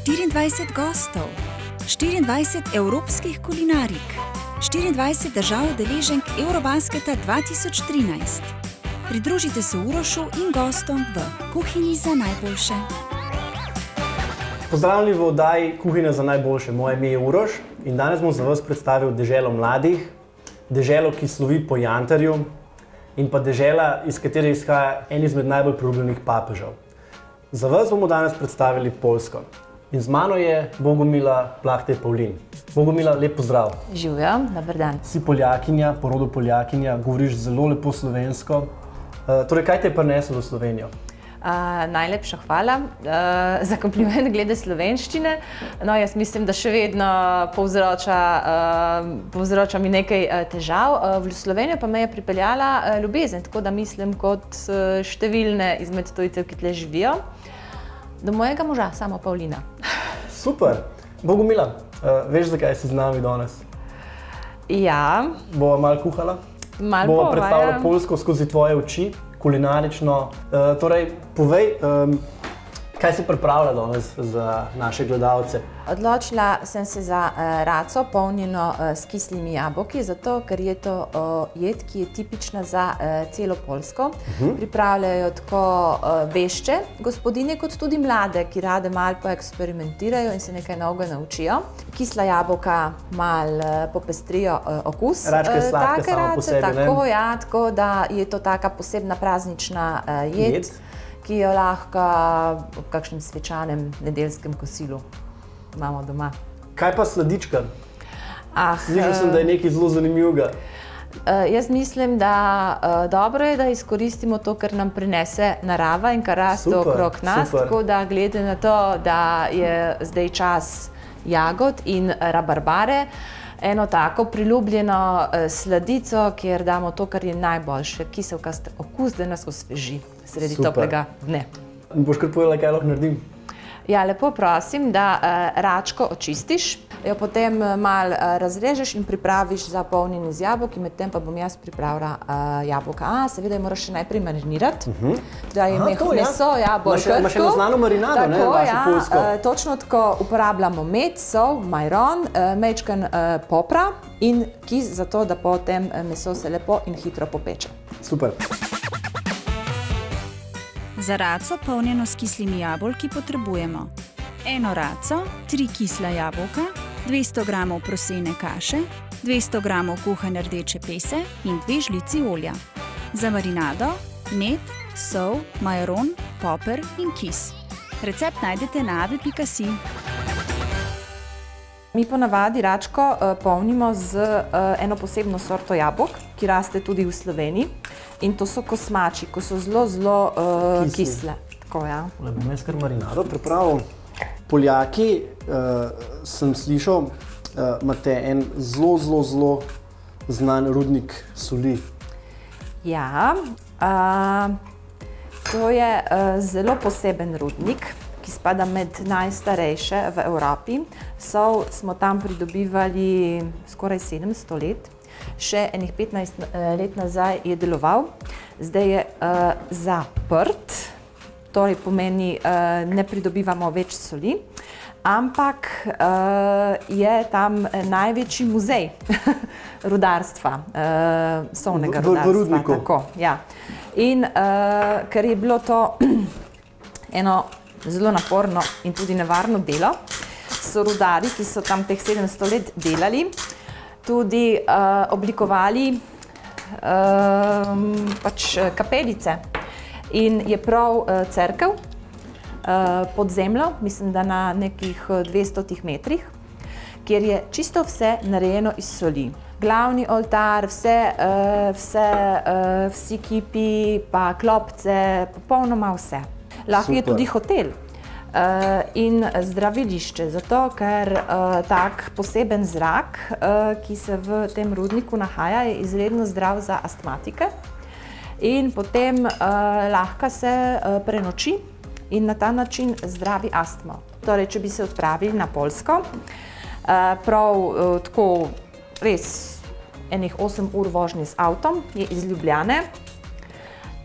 24 gostov, 24 evropskih kulinarik, 24 držav udeleženk Eurobasketa 2013. Pridružite se Urošu in gostom v Kuhinji za najboljše. Pozdravljeni v oddaji Kuhinja za najboljše. Moje ime je Uroš in danes bom za vas predstavil deželo mladih, deželo, ki slovi po jantarju in pa dežela, iz katere izhaja en izmed najbolj priljubljenih papežev. Za vas bomo danes predstavili Poljsko. In z mano je Bogomila Plahtej-Pavlin. Bogomila, lep pozdrav. Živjo, dober dan. Si Poljakinja, po rodu Poljakinja, govoriš zelo lepo slovensko. Torej, kaj te je prineslo v Slovenijo? Najlepša hvala za kompliment glede slovenščine. No, jaz mislim, da še vedno povzroča mi nekaj težav. V Slovenijo pa me je pripeljala ljubezen, tako da mislim kot številne izmed tujcev, ki tle živijo, do mojega moža, samo Pavlina. Super. Bogomila, veš, zakaj si z nami danes? Ja. Bova malo kuhala? Malo bova predstavila Poljsko skozi tvoje oči, kulinarično. Torej, povej, kaj si pripravila danes za naše gledalce? Odločila sem se za raco, polnjeno s kislimi jabolki, zato ker je to jed, ki je tipična za celo Poljsko. Pripravljajo tako vešče gospodinje, kot tudi mlade, ki rade malo poeksperimentirajo in se nekaj novega naučijo. Kisla jabolka malo popestrijo okus. Račka je sladka sama po sebi, ne? Tako, ja, tako da je to taka posebna praznična jed, ki jo lahko ob kakšnem svečanem nedeljskem kosilu imamo doma. Kaj pa sladička? Slišal sem, da je nekaj zelo zanimivega. Jaz mislim, da dobro je, da izkoristimo to, kar nam prinese narava in kar raste okrog nas. Tako da glede na to, da je zdaj čas jagod in rabarbare, eno tako priljubljeno sladico, kjer damo to, kar je najboljše, kiselkast okus, da nas osveži sredi toplega dne. Boš kar povedala, kaj lahko naredim? Ja, lepo prosim, da račko očistiš, jo potem malo razrežeš in pripraviš za polnjenje z jabolki, medtem pa bom jaz pripravila jabolka. Seveda jo moraš še najprej marinirati, da je meso, jabolka. Imaš eno znano marinado, ne, vašo poljsko? Točno tako uporabljamo med, sol, majron, majčken popra in kis, zato da potem meso se lepo in hitro popeče. Super. Za raco, polnjeno s kislimi jabolki, potrebujemo eno raco, 3 kisla jabolka, 200 g prosene kaše, 200 g kuhane rdeče pese in 2 žlici olja. Za marinado med, sol, majaron, poper in kis. Recept najdete na avi.si. Mi ponavadi račko polnimo z eno posebno sorto jabolk, ki raste tudi v Sloveniji. In to so kosmači, ko so zelo kisle. Tako, ja. Bom jaz kar marinado pripravil. Poljaki, sem slišal, imate en zelo znan rudnik soli. Ja, to je zelo poseben rudnik, ki spada med najstarejše v Evropi. Sol smo tam pridobivali skoraj 700 let. Še enih 15 let nazaj je deloval, zdaj je zaprt, torej pomeni, ne pridobivamo več soli, ampak je tam največji muzej rudarstva, solnega rudarstva. V rudniku? Tako, ja. In ker je bilo to eno zelo naporno in tudi nevarno delo, so rudarji, ki so tam teh 700 let delali, tudi oblikovali kapelice. In je prav cerkev pod zemljo, mislim, da na nekih 200 metrih, kjer je čisto vse narejeno iz soli. Glavni oltar, vsi kipi, pa klopce, popolnoma vse. Lahko je tudi hotel. In zdravilišče, zato ker tak poseben zrak, ki se v tem rudniku nahaja, je izredno zdrav za astmatike in potem lahko se prenoči in na ta način zdravi astmo. Torej, če bi se odpravili na Poljsko, prav tako res enih 8 ur vožnje z avtom je iz Ljubljane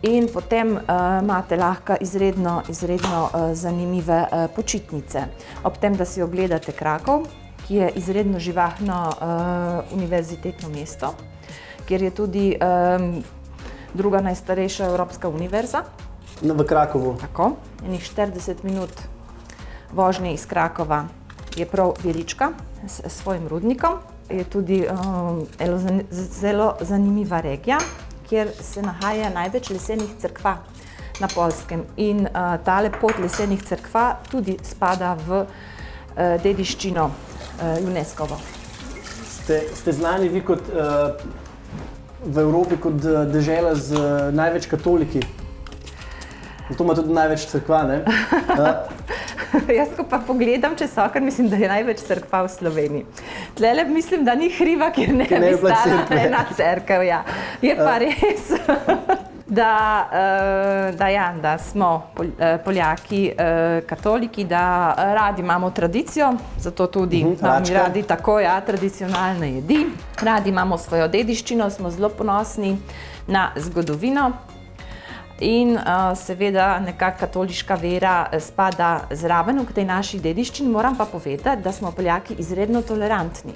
In potem imate lahko izredno zanimive počitnice. Ob tem, da si ogledate Krakov, ki je izredno živahno univerzitetno mesto, kjer je tudi druga najstarejša evropska univerza. V Krakovu. Tako, enih 40 minut vožnje iz Krakova je prav Velička s svojim rudnikom. Je tudi zelo zanimiva regija, kjer se nahaja največ lesenih cerkva na Poljskem. In tale pot lesenih cerkva tudi spada v dediščino UNESCO-vo. Ste znani vi kot v Evropi kot dežela z največ katoliki? To ima tudi največ cerkva, ne? Jaz, ko pa pogledam čez okno, mislim, da je največ cerkva v Sloveniji. Tlele mislim, da ni hriba, kjer ne bi stala ena cerkev. Ja. Je pa res, da smo Poljaki katoliki, da radi imamo tradicijo, zato tudi imamo radi tako tradicionalne jedi. Radi imamo svojo dediščino, smo zelo ponosni na zgodovino. In seveda nekako katoliška vera spada zraven v tej naši dediščini. Moram pa povedati, da smo Poljaki izredno tolerantni.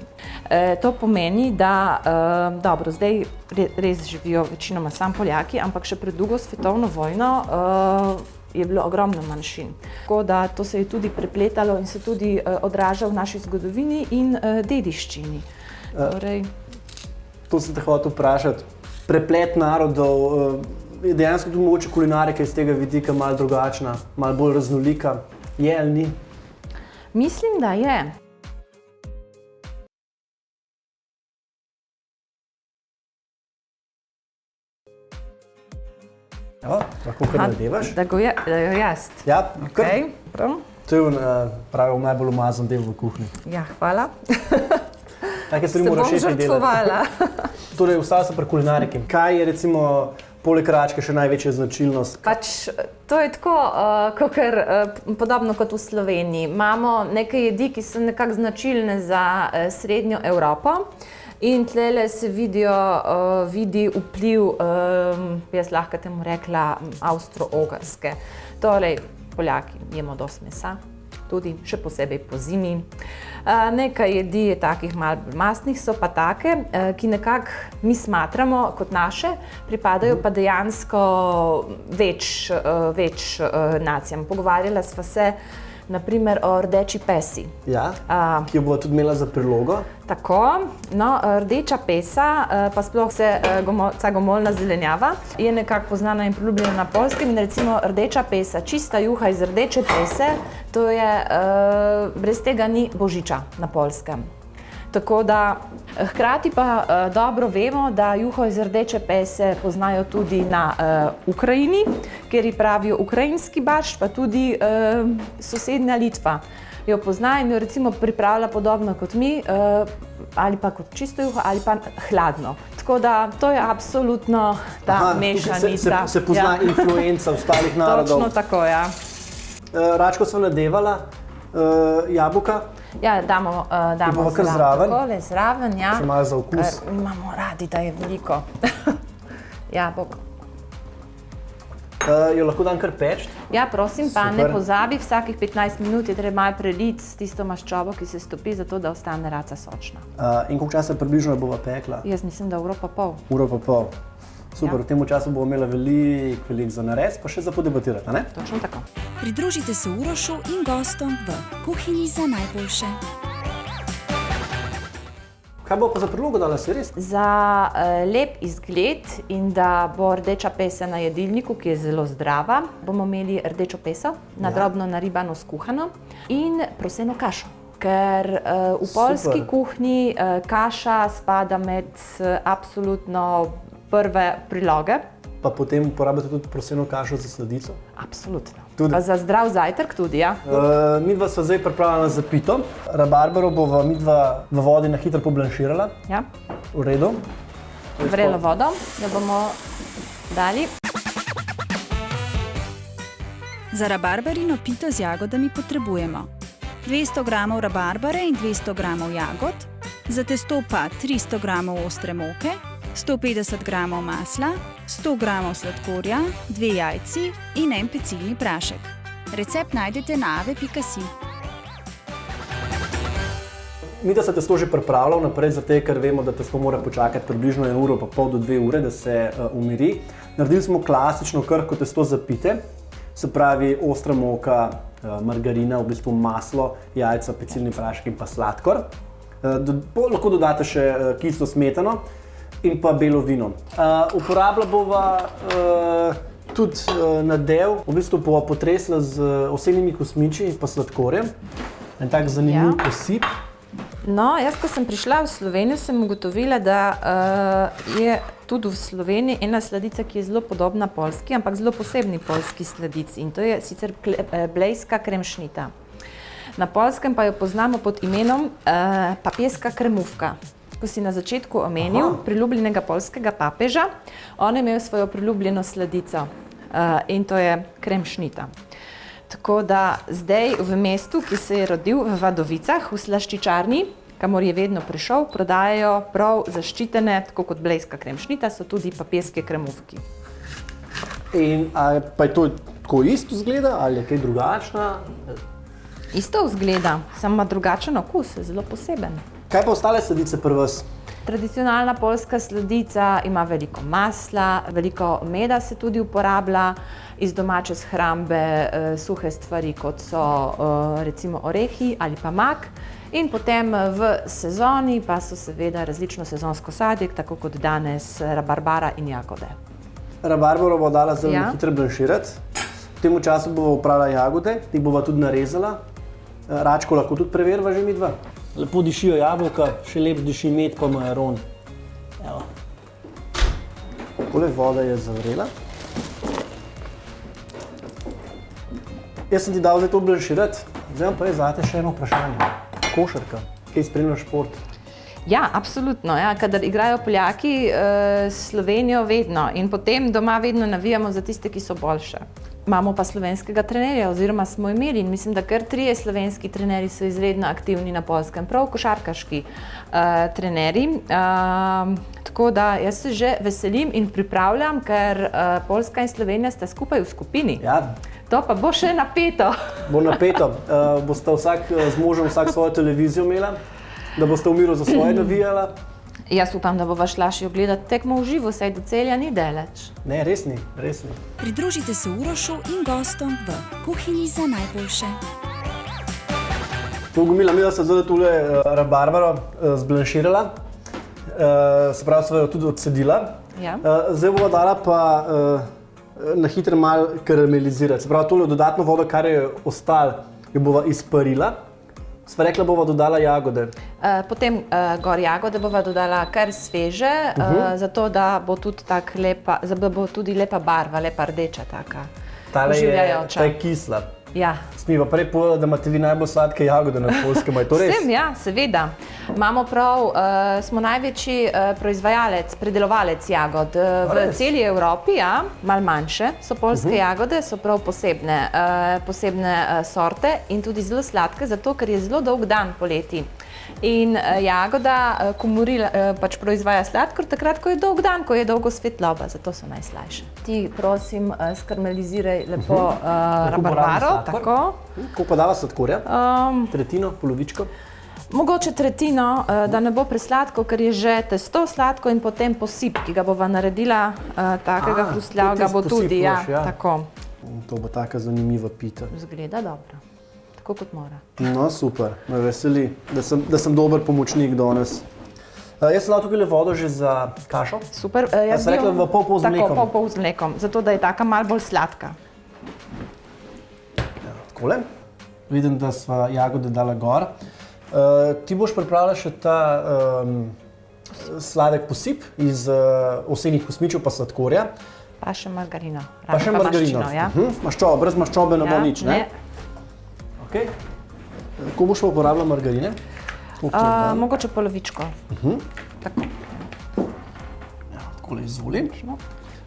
To pomeni, da dobro, zdaj res živijo večinoma samo Poljaki, ampak še pred drugo svetovno vojno je bilo ogromno manjšin. Tako da to se je tudi prepletalo in se tudi odraža v naši zgodovini in dediščini. To sem te hotel vprašati. Preplet narodov, je dejansko tudi mogoče kulinarika iz tega vidika malo drugačna, malo bolj raznolika. Je ali ni? Mislim, da je. Lahko kar nadevaš? Da jo jaz. Ja, kar. Okay, to je pravi najbolj umazan del v kuhinji. Ja, hvala. Se bom žrtvovala. Torej, ostala sem pri kulinariki. Kaj je recimo poleg račke še največja značilnost? To je tako, podobno kot v Sloveniji. Imamo neke jedi, ki so nekako značilne za srednjo Evropo. In tlele se vidi vpliv, jaz lahko temu rekla, Avstro-Ogrske. Torej, Poljaki jemo dosti mesa, tudi še posebej po zimi. Nekaj jedi je takih malo mastnih, so pa take, ki nekako mi smatramo kot naše, pripadajo pa dejansko več nacijam. Pogovarjala sva se naprimer o rdeči pesi. Ja, ki jo bo tudi imela za prilogo. Tako, no, rdeča pesa, pa sploh vsa gomolna zelenjava, je nekako poznana in priljubljena na Poljskem. In recimo rdeča pesa, čista juha iz rdeče pese, to je, brez tega ni božiča na Poljskem. Tako da, hkrati pa dobro vemo, da juho iz rdeče pese poznajo tudi na Ukrajini, kjer ji pravijo ukrajinski baršč, pa tudi sosednja Litva jo pozna in jo recimo pripravlja podobno kot mi, ali pa kot čisto juho, ali pa hladno. Tako da, to je absolutno ta mešanica. Se pozna influenca ostalih narodov. Točno tako, ja. Račko sva nadevala, jabolka. Ja, damo zraven, ja. Še malo za okus. Ker imamo radi, da je veliko jabolk. Jo lahko dam kar peč? Ja, prosim, pa ne pozabi, vsakih 15 minut je treba malo preliti s tisto maščobo, ki se stopi, zato da ostane raca sočna. In koliko časa približno bova pekla? Jaz mislim, da uro pa pol. Uro pa pol. Super, v tem času bomo imela veliko za nares, pa še za podebatirati, ne? Točno tako. Pridružite se Urošu in gostom v Kuhinji za najboljše. Kaj bo pa za prilogo dala, si res? Za lep izgled in da bo rdeča pesa na jedilniku, ki je zelo zdrava, bomo imeli rdečo peso, na drobno naribano skuhano in proseno kašo. Ker v poljski kuhinji kaša spada med absolutno prve priloge. Pa potem uporabljate tudi proseno kašo za sladico? Absolutno. Pa za zdrav zajtrk tudi, ja. Midva sva zdaj pripravljena za pito. Rabarbaro bova midva v vodi na hitro poblanširala. Ja. V redu. Vrelo vodo, da bomo dali. Za rabarbarino pito z jagodami potrebujemo 200 g rabarbare in 200 g jagod, za testo pa 300 g ostre moke, 150 g masla, 100 g sladkorja, 2 jajci in en pecilni prašek. Recept najdete na ave.si. Mi da se testo že pripravlja naprej, zato ker vemo, da testo mora počakati približno 1 uro pa pol do 2 ure, da se umiri. Naredili smo klasično krhko testo za pite, se pravi ostra moka, margarina, v bistvu maslo, jajca, pecilni prašek in pa sladkor. Lahko dodate še kislo smetano in pa belo vino. Uporabila bova tudi nadev, v bistvu bova potresla z ovsenimi kosmiči in pa sladkorjem. En tak zanimiv posip. No, jaz, ko sem prišla v Slovenijo, sem ugotovila, da je tudi v Sloveniji ena sladica, ki je zelo podobna poljski, ampak zelo posebni poljski sladici, in to je sicer blejska kremšnita. Na Poljskem pa jo poznamo pod imenom papirska kremuvka. Ko si na začetku omenil priljubljenega poljskega papeža, on je imel svojo priljubljeno sladico in to je kremšnita. Tako da zdaj v mestu, ki se je rodil v Vadovicah, v slaščičarni, kamor je vedno prišel, prodajajo prav zaščitene, tako kot blejska kremšnita, so tudi papirske kremuvki. In pa je to tako isto izgleda ali je kaj drugačna? Isto izgleda, samo ima drugačen okus, zelo poseben. Kaj pa ostale sladice pri vas? Tradicionalna poljska sladica ima veliko masla, veliko meda se tudi uporablja, iz domače shrambe suhe stvari, kot so recimo orehi ali pa mak. In potem v sezoni pa so seveda različno sezonsko sadje, tako kot danes rabarbara in jagode. Rabarbaro bo dala zelo hitro blanširati. V tem času bova oprala jagode, jih bova tudi narezala. Račko lahko tudi preveriva že midva. Lepo dišijo jabolka, še lep diši med pa majaron. Evo. Takole voda je zavrela. Jaz sem ti dal zdaj to blanširati, zdaj pa je zate še eno vprašanje. Košarka, kaj spremljaš šport? Ja, absolutno. Ja. Kadar igrajo Poljaki Slovenijo vedno in potem doma vedno navijamo za tiste, ki so boljše. Imamo pa slovenskega trenerja, oziroma smo imeli, in mislim, da kar 3 slovenski trenerji so izredno aktivni na Poljskem, prav košarkaški trenerji. Tako da jaz se že veselim in pripravljam, ker Poljska in Slovenija sta skupaj v skupini. Ja. To pa bo še napeto. Bo napeto. Boste vsak z možem vsak svojo televizijo imela, da boste v miru za svoje navijala. Jaz upam, da bova šla še ogledati tekmo v živo, saj do Celja ni daleč. Ne, res ni, res ni. Pridružite se Urošu in gostom v kuhinji za najboljše. Bogomila, mi da se zdaj tule rabarbaro zblanširala, se pravi, sva jo tudi odcedila. Ja. Zdaj bova dala pa na hitro malo karamelizirati. Se pravi, tole dodatno vodo, kar je ostalo, jo bova izparila. Sva rekla, bova dodala jagode. Potem gor jagode bova dodala kar sveže, zato da bo tudi tak lepa, da bo tudi lepa barva, lepa rdeča taka. Tale oživljajoča. je kisla. Ja. Smiva prej povedala, da imate vi najbolj sladke jagode na Poljskem, je to res? Vsem, ja, seveda. Imamo prav, smo največji proizvajalec, predelovalec jagod v celi Evropi, ja, malo manjše so poljske jagode, so prav posebne sorte in tudi zelo sladke, zato ker je zelo dolg dan poleti. In jagoda pač proizvaja sladkor takrat, ko je dolg dan, ko je dolgo svetloba, zato so najslajše. Ti, prosim, skarmeliziraj lepo rabarbaro, tako. Koliko pa dava sladkorja? Tretjino, polovičko? Mogoče tretjino, da ne bo presladko, ker je že testo sladko in potem posip, ki ga bova naredila takega hrustljavega, bo tudi, ja, tako. To bo taka zanimiva pita. Zgleda dobro. Tako kot mora. No, super, me veseli, da sem dober pomočnik danes. Jaz sem dal tukaj vodo že za kašo. Super. Jaz sem rekla v pol z mlekom. Tako, pol z mlekom, zato da je taka malo bolj sladka. Ja, takole. Vidim, da sva jagode dala gor. Ti boš pripravila še ta sladek posip iz ovsenih kosmičev pa sladkorja. Pa še margarino. Pa še margarino. Ja. Maščoba, brez maščobe ne bo nič, ne? Okay. Ko boš pa uporabila margarine? Mogoče polovičko. Tako. Ja, takole izvolim.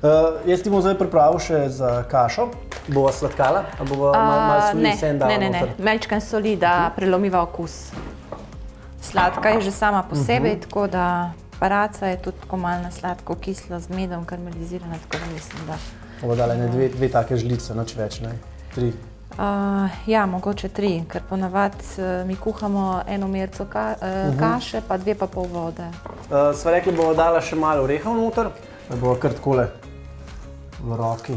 Jaz ti bom zdaj pripravil še za kašo. Bova sladkala? Ali bova malo soli vse en dala noter? Ne. Malčkan soli, da prelomiva okus. Sladka je že sama po sebi, tako da pa raca je tudi tako malo sladko kislo z medom karamelizirana, tako da mislim, da... Bomo dali dve take žlice, nič več, ne? 3. Ja, mogoče 3, ker ponavadi mi kuhamo 1 merico kaše, pa 2,5 vode. Sva rekli, bomo dala še malo orehov noter, da bomo kar takole v roki.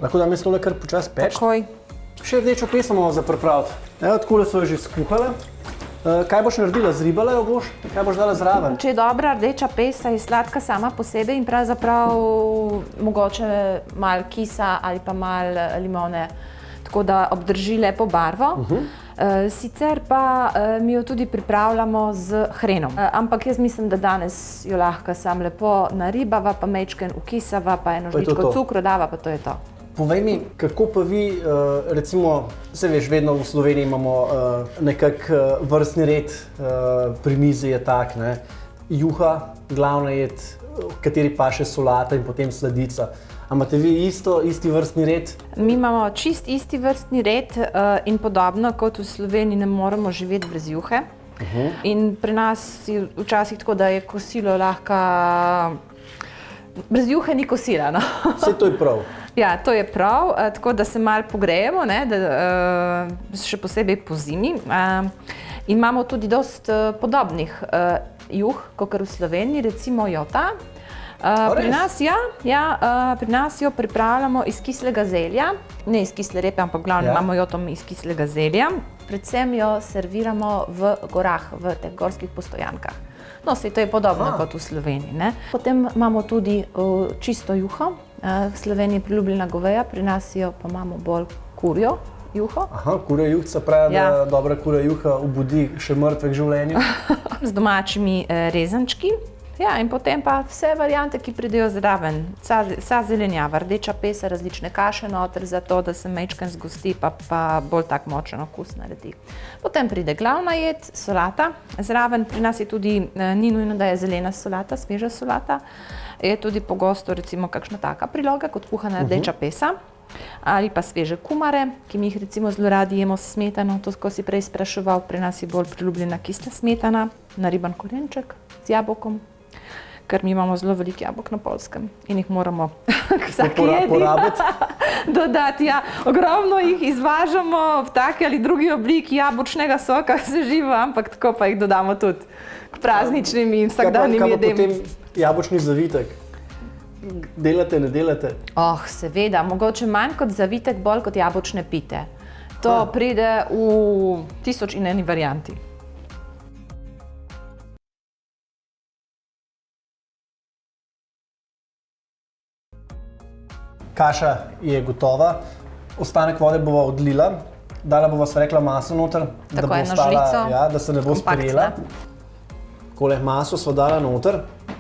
Lahko da mi tole kar počas peč? Takoj. Še rdečo peso moramo za pripraviti. Evo, takole so jo že skuhale. Kaj boš naredila? Zribala jo boš? Kaj boš dala zraven? Če je dobra rdeča pesa, je sladka sama po sebi in pravzaprav mogoče malo kisa ali pa malo limone, tako da obdrži lepo barvo. Sicer pa mi jo tudi pripravljamo z hrenom. Ampak jaz mislim, da danes jo lahko sam lepo naribava, pa majčken ukisava, pa eno žličko cukru dava, pa to je to. Povej mi, kako pa vi, recimo, se veš, vedno v Sloveniji imamo nekak vrstni red, pri mizi je tak, ne, juha, glavna jed, v kateri paše solata in potem sladica. A imate vi isti vrstni red? Mi imamo čist isti vrstni red in podobno kot v Sloveniji ne moremo živeti brez juhe. In pri nas je včasih tako, da je kosilo lahko... Brez juhe ni kosila, no. Vse to je prav. Ja, to je prav, tako da se malo pogrejemo, ne, še posebej po zimi. In imamo tudi dosti podobnih juh, kakor v Sloveniji, recimo jota. Pri nas jo pripravljamo iz kislega zelja, ne iz kisle repe, ampak glavno imamo joto iz kislega zelja. Predvsem jo serviramo v gorah, v teh gorskih postojankah. No, saj to je podobno kot v Sloveniji, ne. Potem imamo tudi čisto juho. V Sloveniji je priljubljena goveja, pri nas jo pa imamo bolj kurjo juho. Aha, kurja juhca pravi, da dobra kurja juha obudi še mrtve k življenju. Z domačimi rezančki. Ja, in potem pa vse variante, ki pridejo zraven. Vsa zelenjava, rdeča pesa, različne kaše noter, zato da se majčken zgosti, pa bolj tak močen okus naredi. Potem pride glavna jed, solata. Zraven pri nas je tudi, ni nujno, da je zelena solata, sveža solata. Je tudi pogosto recimo kakšna taka priloga, kot kuhana rdeča pesa. Ali pa sveže kumare, ki mi jih recimo zelo radi jemo s smetano, to, ko si prej spraševal, pri nas je bolj priljubljena kisla smetana, nariban korenček z jabolkom. Ker mi imamo zelo veliko jabolk na Poljskem in jih moramo vsaki jedi dodati. Ja, ogromno jih izvažamo v taki ali drugi obliki jabolčnega soka, se živo, ampak tako pa jih dodamo tudi k prazničnim in vsakdanjim jedem. Kaj pa potem jabolčni zavitek? Delate, ne delate? Seveda, mogoče manj kot zavitek, bolj kot jabolčne pite. To pride v 1001 varianti. Kaša je gotova, ostanek vode bova odlila, dala bova, sva rekla, maso noter, da bo ostala, da se ne bo sprejela. Takole maso sva dala noter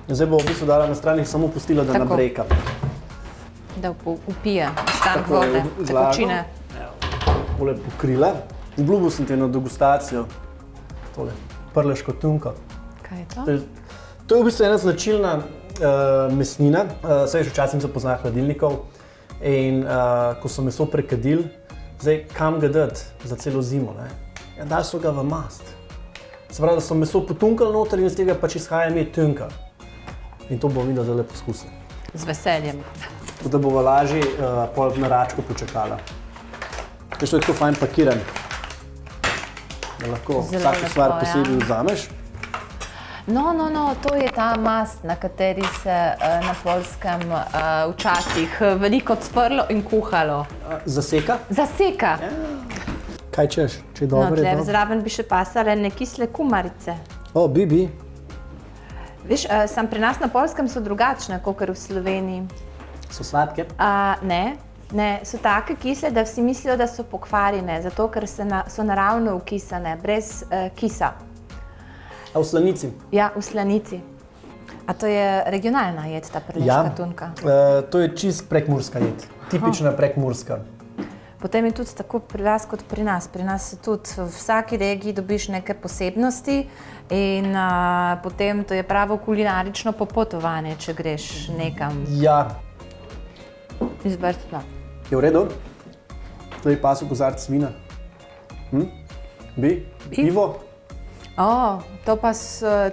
in zdaj bo v bistvu dala na stran in samo pustila, da nabreka. Da upije ostanek vode, tekočine. Takole pokrila. Obljubil sem ti eno degustacijo, tole prleško tunko. Kaj je to? To je v bistvu ena značilna mesnina, saj veš, včasih se pozna hladilnikov. In ko so meso prekadili, zdaj kam ga dati za celo zimo, ne? Ja, dali so ga v mast. Se pravi, da so meso potunkali noter in z tega pač izhaja ime tunka. In to bomo videli zdaj poskusili. Z veseljem. Tako da bova lažje pol na račko počakala. Veš, to je tako fajn pakiran, da lahko vsako stvar posebej vzameš. No, to je ta mast, na kateri se na Poljskem včasih veliko cvrlo in kuhalo. Zaseka? Zaseka. Kaj češ, če je dobro? No, zraven bi še pasale ne kisle kumarice. Bi. Veš, sam pri nas na Poljskem so drugačne, kakor v Sloveniji. So sladke? Ne, so take kisle, da vsi mislijo, da so pokvarjene, zato ker so naravno ukisane, brez kisa. A v slanici? Ja, v slanici. A to je regionalna jed, ta prleška tunka? Ja, to je čist prekmurska jed, tipična prekmurska. Potem je tudi tako pri vas kot pri nas. Pri nas tudi v vsaki regiji dobiš neke posebnosti in potem to je pravo kulinarično popotovanje, če greš nekam. Ja. Izvrstno. Je v redu? Zdaj pasu kozarc vina. Bi? Pivo?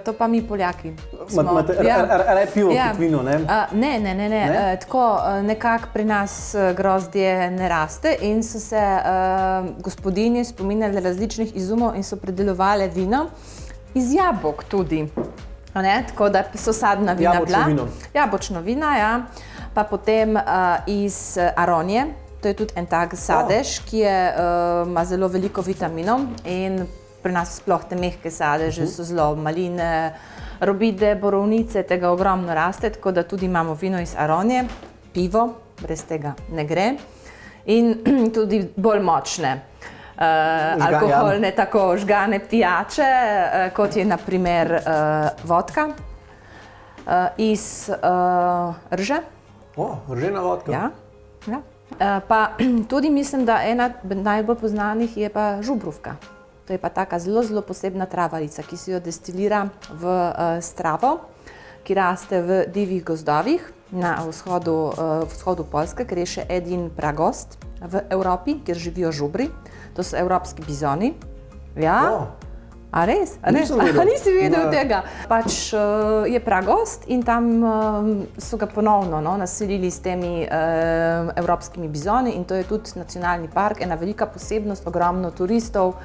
To pa mi Poljaki. Raj pivo kot vino, ne? Ne. Tako nekako pri nas grozdje ne raste in so se gospodinje spominjali različnih izumov in so pridelovali vino iz jabolk tudi. Tako da so sadna vina bila. Jabolčno vino, ja. Pa potem iz aronije. To je tudi en tak sadež, ki ima zelo veliko vitaminov in pri nas sploh te mehke sadeže so zelo maline, robide, borovnice, tega ogromno raste, tako da tudi imamo vino iz aronije, pivo, brez tega ne gre in tudi bolj močne alkoholne, tako žgane pijače, kot je na primer vodka iz rže. Ržena vodka. Ja. Pa tudi mislim, da ena najbolj poznanih je pa žubrovka. To je pa taka zelo posebna travarica, ki se jo destilira v stravo, ki raste v divjih gozdovih na vzhodu Poljske, ker je še edin pragost v Evropi, kjer živijo žubri. To so evropski bizoni. Ja. A res? Nisi vedel tega? Pač je pragost in tam so ga ponovno naselili s temi evropskimi bizoni in to je tudi nacionalni park, ena velika posebnost, ogromno turistov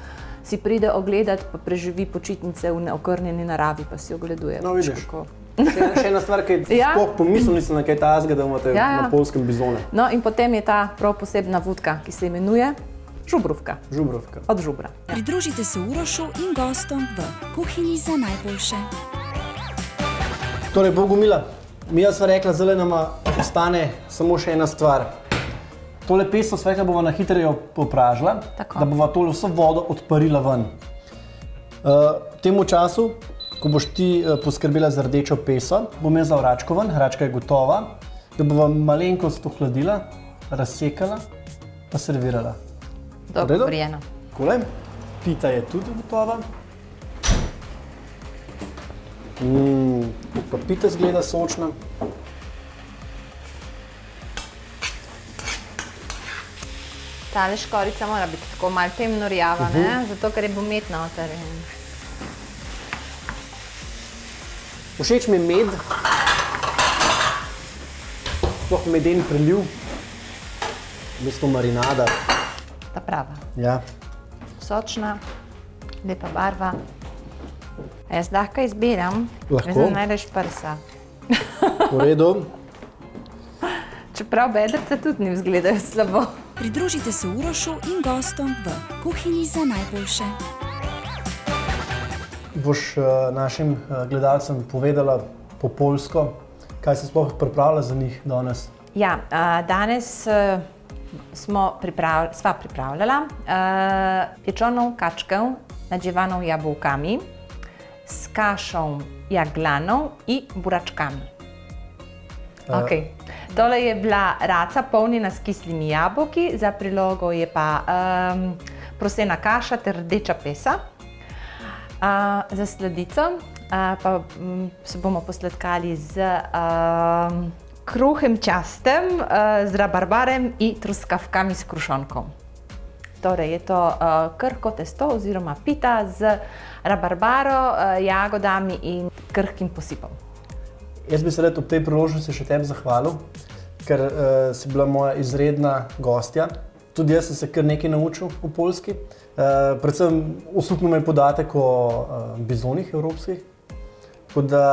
si pride ogledati, pa preživi počitnice v neokrnjeni naravi, pa si ogleduje. No, vidiš. Še ena stvar, ki sploh pomislil nisem na kaj tazga, da imate na Poljskem bizone. No in potem je ta prav posebna vodka, ki se imenuje žubrovka. Žubrovka. Od žubra. Ja. Pridružite se Urošu in gostom v kuhinji za najboljše. Torej, Bogomila, mi sva rekla, zdaj nama ostane samo še ena stvar. Tole peso svega bova na hitro popražila, da bova tole vso vodo odparila ven. V temu času, ko boš ti poskrbela za rdečo peso, bom jaz dal račko ven, račka je gotova, da bova malenkost ohladila, razsekala pa servirala. Dobro, prijeno. Takole, pita je tudi gotova. Pa pita zgleda sočna. Tale škorica mora biti tako malo temno rjava, zato ker je bomet noter. Všeč mi je med, sploh meden preliv, v bistvu marinada. Ta prava. Ja. Sočna, lepa barva. Jaz lahko izbiram, Lahko. najdeš prsa. V redu. Čeprav bedrca tudi ne vzgledajo slabo. Pridružite se Urošu in gostom v kuhinji za najboljše. Boš našim gledalcem povedala po poljsko, kaj se sploh pripravlja za njih danes? Ja, danes sva pripravljala pečenou kačkev nadziewano jabłkami z kaszą jaglaną i buraczkami. Tole je bila raca polnjena s kislimi jabolki, za prilogo je pa prosena kaša ter rdeča pesa. Za sladico pa se bomo posladkali z kruhim ciastem, z rabarbarem in truskavkami s krušonkom. Torej je to krhko testo oziroma pita z rabarbaro, jagodami in krhkim posipom. Jaz bi se rad ob tej priložnosti še tebi zahvalil, ker si bila moja izredna gostja. Tudi jaz sem se kar nekaj naučil v Poljski. Predvsem osupnil me je podatek o bizonih evropskih. Tako da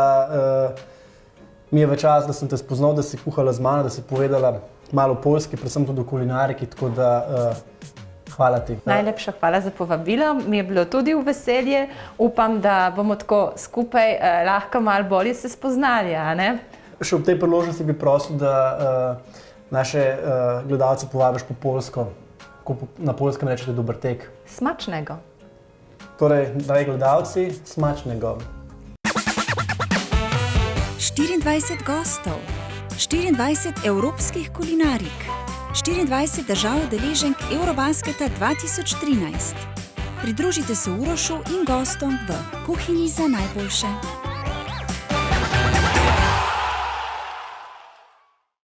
mi je v čas, da sem te spoznal, da si kuhala z mano, da si povedala malo o Poljski, predvsem tudi o kulinariki, tako da hvala ti. Najlepša hvala za povabilo, mi je bilo tudi v veselje. Upam, da bomo tako skupaj lahko malo bolje se spoznali, a ne? Še ob tej priložnosti bi prosil, da naše gledalce povabiš po poljsko, ko na poljskem rečete dober tek. Smačnega. Torej, dragi gledalci, smačnega. 24 gostov, 24 evropskih kulinarik, 24 držav udeleženk Eurobasketa 2013. Pridružite se Urošu in gostom v kuhinji za najboljše.